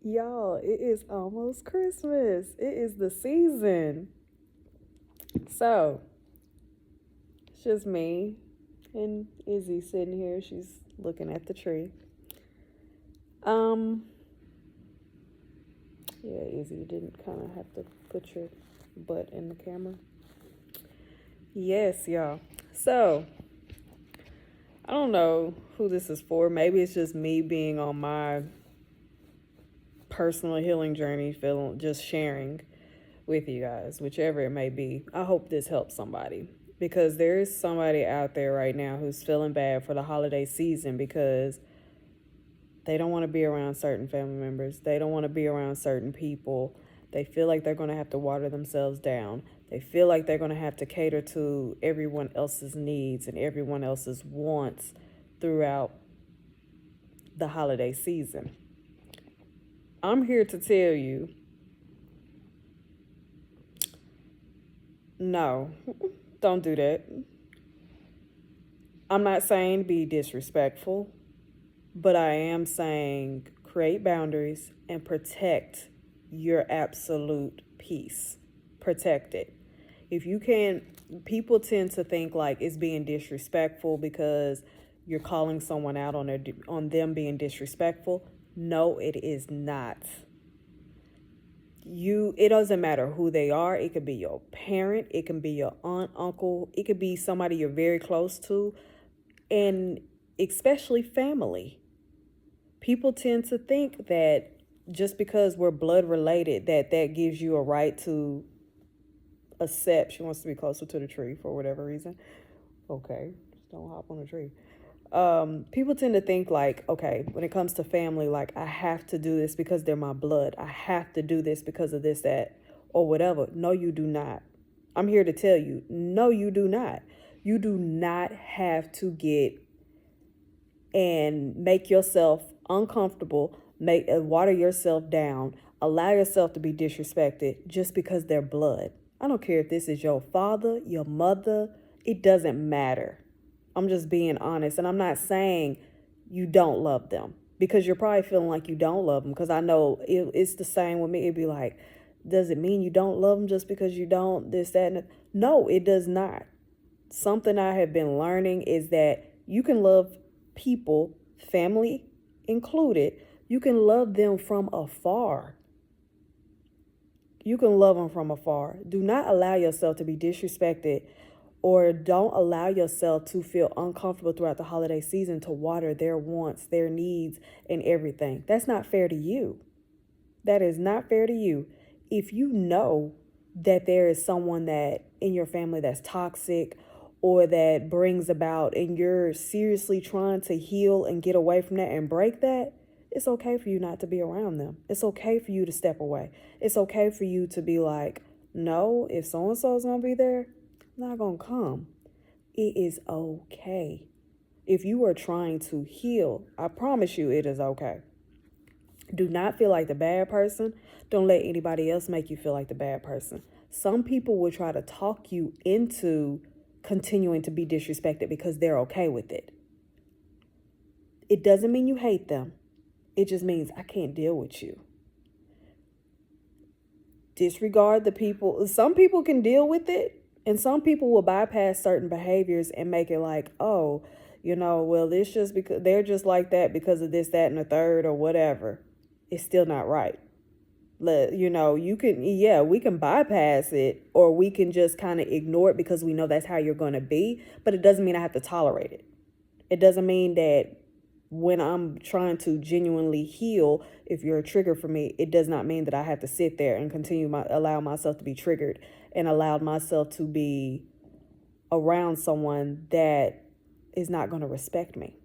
Y'all, it is almost Christmas. It is the season. So, it's just me and Izzy sitting here. She's looking at the tree. Um, yeah, Izzy, you didn't kind of have to put your butt in the camera. Yes, y'all. So, I don't know who this is for. Maybe it's just me being on my personal healing journey, feeling just sharing with you guys, whichever it may be. I hope this helps somebody because there is somebody out there right now who's feeling bad for the holiday season because they don't want to be around certain family members. They don't want to be around certain people. They feel like they're going to have to water themselves down. They feel like they're going to have to cater to everyone else's needs and everyone else's wants throughout the holiday season. I'm here to tell you no, don't do that. I'm not saying be disrespectful, but I am saying create boundaries and protect your absolute peace. Protect it. If you can, people tend to think like it's being disrespectful because you're calling someone out on them being disrespectful. No, it is not. It doesn't matter who they are. It could be your parent, it can be your aunt, uncle, it could be somebody you're very close to, and especially family. People tend to think that just because we're blood related that gives you a right to accept. She wants to be closer to the tree for whatever reason. Okay, just don't hop on the tree. People tend to think like, okay, when it comes to family, like I have to do this because they're my blood. I have to do this because of this, that, or whatever. No, you do not. I'm here to tell you, no, you do not. You do not have to get and make yourself uncomfortable, make water yourself down, allow yourself to be disrespected just because they're blood. I don't care if this is your father, your mother, it doesn't matter. I'm just being honest, and I'm not saying you don't love them because you're probably feeling like you don't love them because I know it's the same with me. It'd be like, does it mean you don't love them just because you don't this, that, and no, it does not. Something I have been learning is that you can love people, family included, you can love them from afar. You can love them from afar. Do not allow yourself to be disrespected or don't allow yourself to feel uncomfortable throughout the holiday season to water their wants, their needs, and everything. That's not fair to you. That is not fair to you. If you know that there is someone that in your family that's toxic or that brings about and you're seriously trying to heal and get away from that and break that, it's okay for you not to be around them. It's okay for you to step away. It's okay for you to be like, no, if so and so is going to be there, I'm not going to come. It is okay. If you are trying to heal, I promise you it is okay. Do not feel like the bad person. Don't let anybody else make you feel like the bad person. Some people will try to talk you into continuing to be disrespected because they're okay with it. It doesn't mean you hate them. It just means I can't deal with you. Disregard the people. Some people can deal with it, and some people will bypass certain behaviors and make it like, oh, well, it's just because they're just like that because of this, that, and the third, or whatever. It's still not right. You can, yeah, we can bypass it or we can just kind of ignore it because we know that's how you're going to be, but it doesn't mean I have to tolerate it. It doesn't mean that when I'm trying to genuinely heal, if you're a trigger for me, it does not mean that I have to sit there and allow myself to be triggered and allow myself to be around someone that is not going to respect me.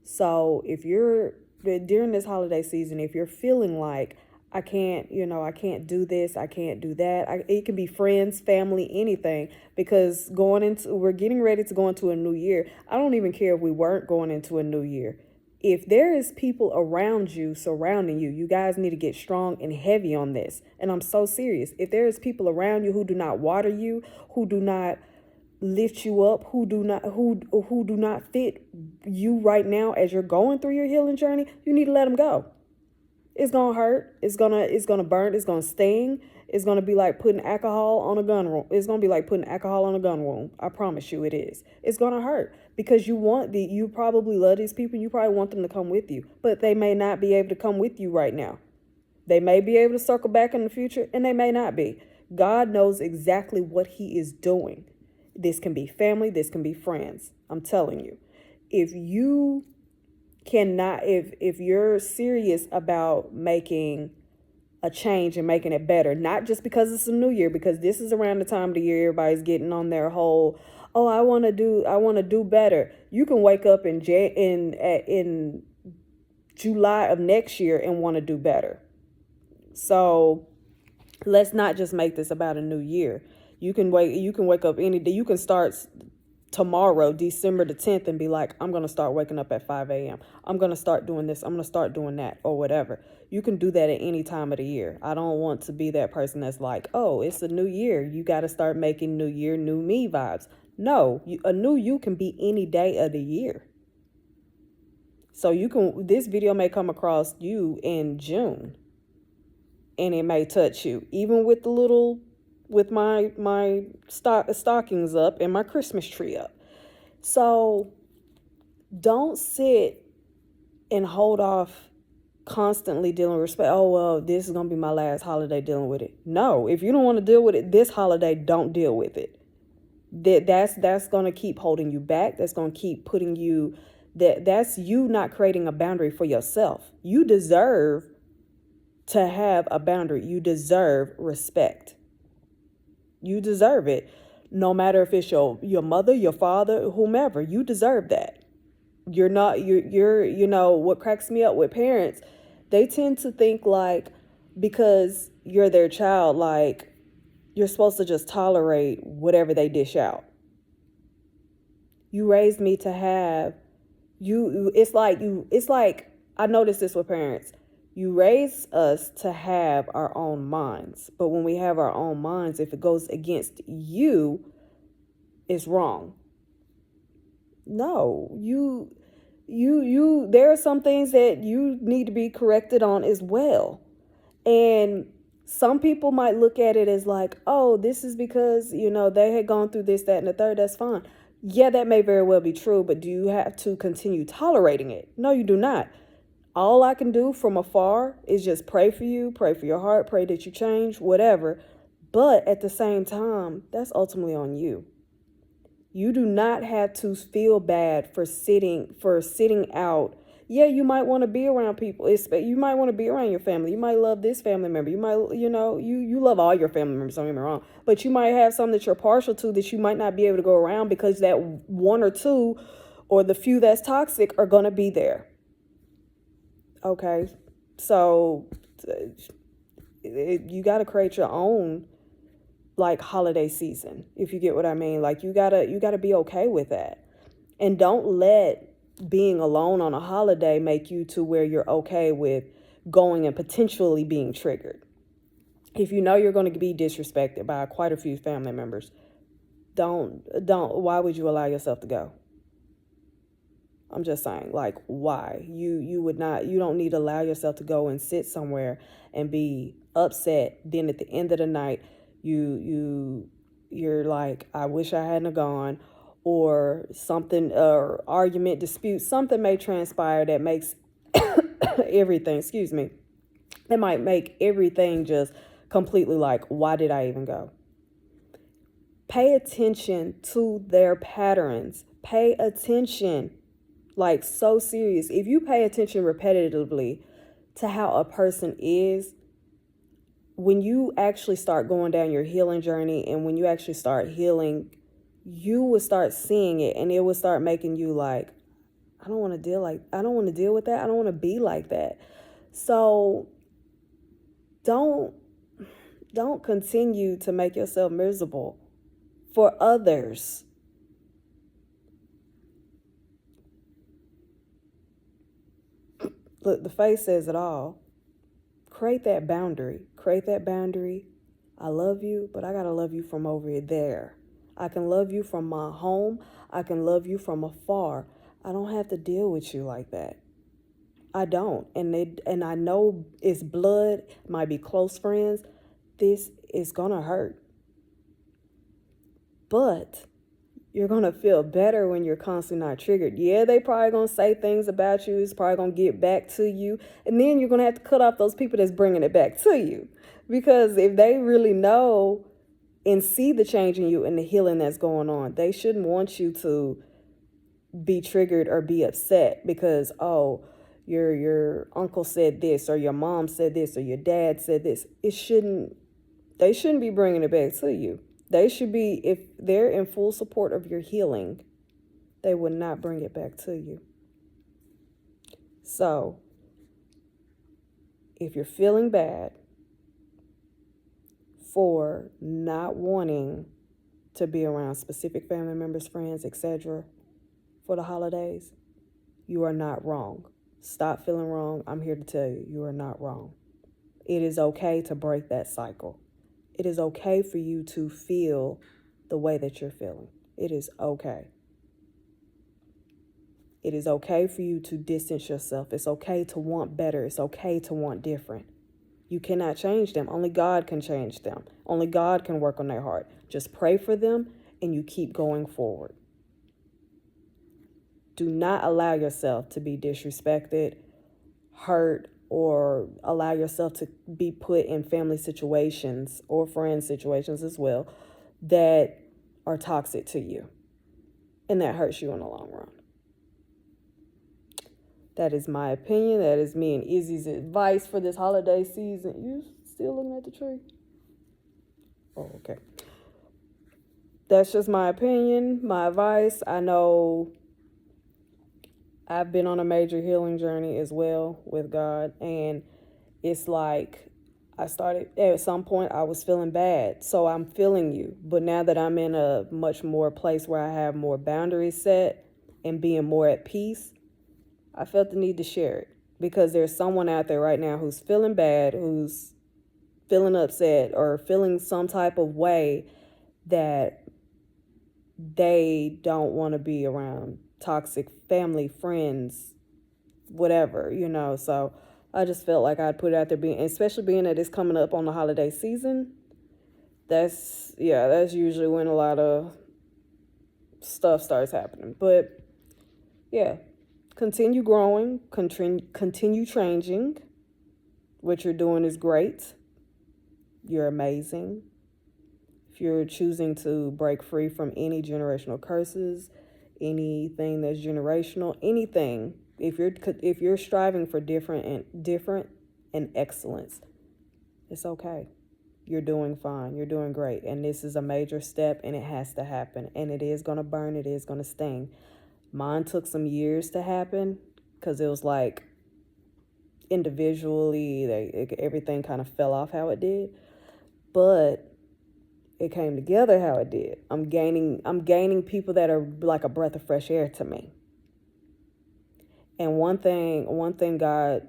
So if you're during this holiday season, if you're feeling like I can't do this, I can't do that. It can be friends, family, anything, because we're getting ready to go into a new year. I don't even care if we weren't going into a new year. If there is people around you, surrounding you, you guys need to get strong and heavy on this. And I'm so serious. If there is people around you who do not water you, who do not lift you up, who do not fit you right now as you're going through your healing journey, you need to let them go. It's gonna hurt. It's gonna burn. It's gonna sting. It's gonna be like putting alcohol on a gun wound. It's gonna be like putting alcohol on a gun wound. I promise you, it is. It's gonna hurt because you probably love these people. You probably want them to come with you, but they may not be able to come with you right now. They may be able to circle back in the future, and they may not be. God knows exactly what He is doing. This can be family. This can be friends. I'm telling you, if you cannot if you're serious about making a change and making it better, not just because it's a new year, because this is around the time of the year everybody's getting on their whole, oh, I want to do better. You can wake up in July of next year and want to do better. So let's not just make this about a new year. You can wake up any day. You can start tomorrow, December the 10th, and be like, I'm going to start waking up at 5 a.m. I'm going to start doing this. I'm going to start doing that, or whatever. You can do that at any time of the year. I don't want to be that person that's like, oh, it's a new year. You got to start making new year, new me vibes. No, a new you can be any day of the year. So this video may come across you in June, and it may touch you, even with my stockings up and my Christmas tree up. So don't sit and hold off constantly dealing with respect. Oh, well, this is going to be my last holiday dealing with it. No, if you don't want to deal with it this holiday, don't deal with it. That's going to keep holding you back. That's going to keep putting you, that's you not creating a boundary for yourself. You deserve to have a boundary. You deserve respect. You deserve it. No matter if it's your mother, your father, whomever, you deserve that. What cracks me up with parents, they tend to think like, because you're their child, like you're supposed to just tolerate whatever they dish out. You raised me to have it's like I notice this with parents. You raise us to have our own minds, but when we have our own minds, if it goes against you, it's wrong. No, there are some things that you need to be corrected on as well. And some people might look at it as like, oh, this is because, they had gone through this, that, and the third. That's fine. Yeah, that may very well be true, but do you have to continue tolerating it? No, you do not. All I can do from afar is just pray for you, pray for your heart, pray that you change, whatever. But at the same time, that's ultimately on you. You do not have to feel bad for sitting out. Yeah, you might want to be around people. You might want to be around your family. You might love this family member. You might, you love all your family members, don't get me wrong. But you might have some that you're partial to that you might not be able to go around because that one or two or the few that's toxic are going to be there. Okay, so you got to create your own like holiday season, if you get what I mean. Like you gotta be okay with that, and don't let being alone on a holiday make you to where you're okay with going and potentially being triggered. If you know you're going to be disrespected by quite a few family members, don't. Why would you allow yourself to go? I'm just saying, like, why? You don't need to allow yourself to go and sit somewhere and be upset. Then at the end of the night, you're like, I wish I hadn't gone, or something, or argument, dispute, something may transpire that makes everything, it might make everything just completely like, why did I even go? Pay attention to their patterns. Pay attention. Like, so serious. If you pay attention repetitively to how a person is, when you actually start going down your healing journey and when you actually start healing, you will start seeing it, and it will start making you like, I don't want to deal with that. I don't want to be like that. So don't continue to make yourself miserable for others. Look, the face says it all. Create that boundary. I love you, but I got to love you from over there. I can love you from my home. I can love you from afar. I don't have to deal with you like that. I don't. And I know it's blood, might be close friends. This is gonna hurt. But you're gonna feel better when you're constantly not triggered. Yeah, they probably gonna say things about you. It's probably gonna get back to you. And then you're gonna have to cut off those people that's bringing it back to you. Because if they really know and see the change in you and the healing that's going on, they shouldn't want you to be triggered or be upset because, oh, your uncle said this, or your mom said this, or your dad said this. They shouldn't be bringing it back to you. They should be, if they're in full support of your healing, they would not bring it back to you. So if you're feeling bad for not wanting to be around specific family members, friends, etc., for the holidays, you are not wrong. Stop feeling wrong. I'm here to tell you, you are not wrong. It is okay to break that cycle. It is okay for you to feel the way that you're feeling. It is okay. It is okay for you to distance yourself. It's okay to want better. It's okay to want different. You cannot change them. Only God can change them. Only God can work on their heart. Just pray for them and you keep going forward. Do not allow yourself to be disrespected, hurt, or allow yourself to be put in family situations or friend situations as well that are toxic to you and that hurts you in the long run. That is my opinion. That is me and Izzy's advice for this holiday season. You still looking at the tree? Oh, okay. That's just my opinion, my advice. I know I've been on a major healing journey as well with God. And it's like I started, at some point I was feeling bad. So I'm feeling you. But now that I'm in a much more place where I have more boundaries set and being more at peace, I felt the need to share it. Because there's someone out there right now who's feeling bad, who's feeling upset or feeling some type of way that they don't want to be around toxic family, friends, whatever, So I just felt like I'd put it out there, especially being that it's coming up on the holiday season. That's usually when a lot of stuff starts happening. But yeah, continue growing, continue changing. What you're doing is great. You're amazing. If you're choosing to break free from any generational curses, anything that's generational, anything, if you're striving for different and excellence, it's okay. You're doing fine. You're doing great. And this is a major step and it has to happen. And it is going to burn. It is going to sting. Mine took some years to happen because it was like individually, everything kind of fell off how it did. But it came together how it did. I'm gaining people that are like a breath of fresh air to me. And one thing God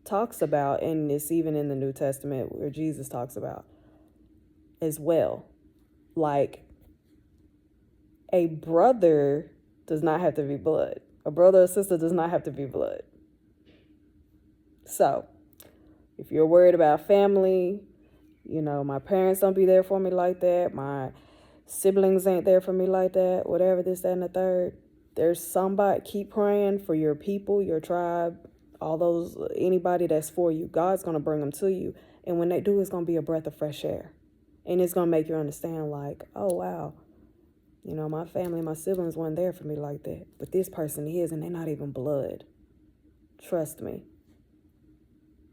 talks about, and it's even in the New Testament where Jesus talks about as well, like a brother does not have to be blood. A brother or sister does not have to be blood. So if you're worried about family, my parents don't be there for me like that. My siblings ain't there for me like that. Whatever, this, that, and the third. There's somebody. Keep praying for your people, your tribe, anybody that's for you. God's going to bring them to you. And when they do, it's going to be a breath of fresh air. And it's going to make you understand like, oh, wow. My family, my siblings weren't there for me like that. But this person is, and they're not even blood. Trust me.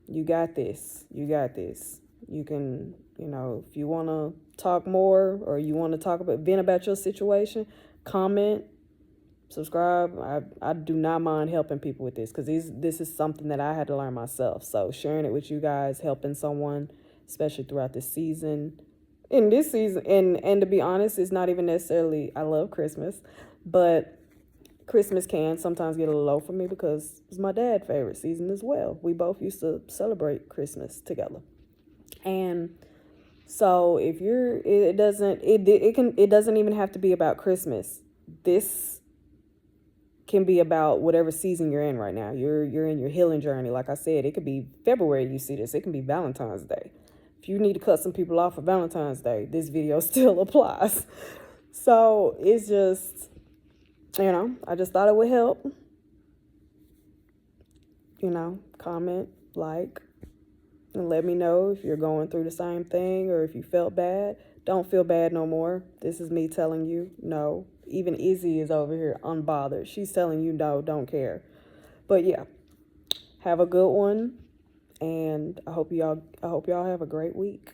You got this. You got this. You can, if you want to talk more or you want to vent about your situation, comment, subscribe. I do not mind helping people with this because this is something that I had to learn myself. So sharing it with you guys, helping someone, especially throughout this season. In this season, and to be honest, it's not even necessarily, I love Christmas, but Christmas can sometimes get a little low for me because it's my dad's favorite season as well. We both used to celebrate Christmas together. And so if it doesn't even have to be about Christmas. This can be about whatever season you're in right now. You're in your healing journey. Like I said, it could be February you see this. It can be Valentine's Day. If you need to cut some people off for Valentine's Day, this video still applies. So it's just, I just thought it would help. Comment, like, and let me know if you're going through the same thing or if you felt bad. Don't feel bad no more. This is me telling you no. Even Izzy is over here unbothered. She's telling you no, don't care. But yeah, have a good one, and I hope y'all have a great week.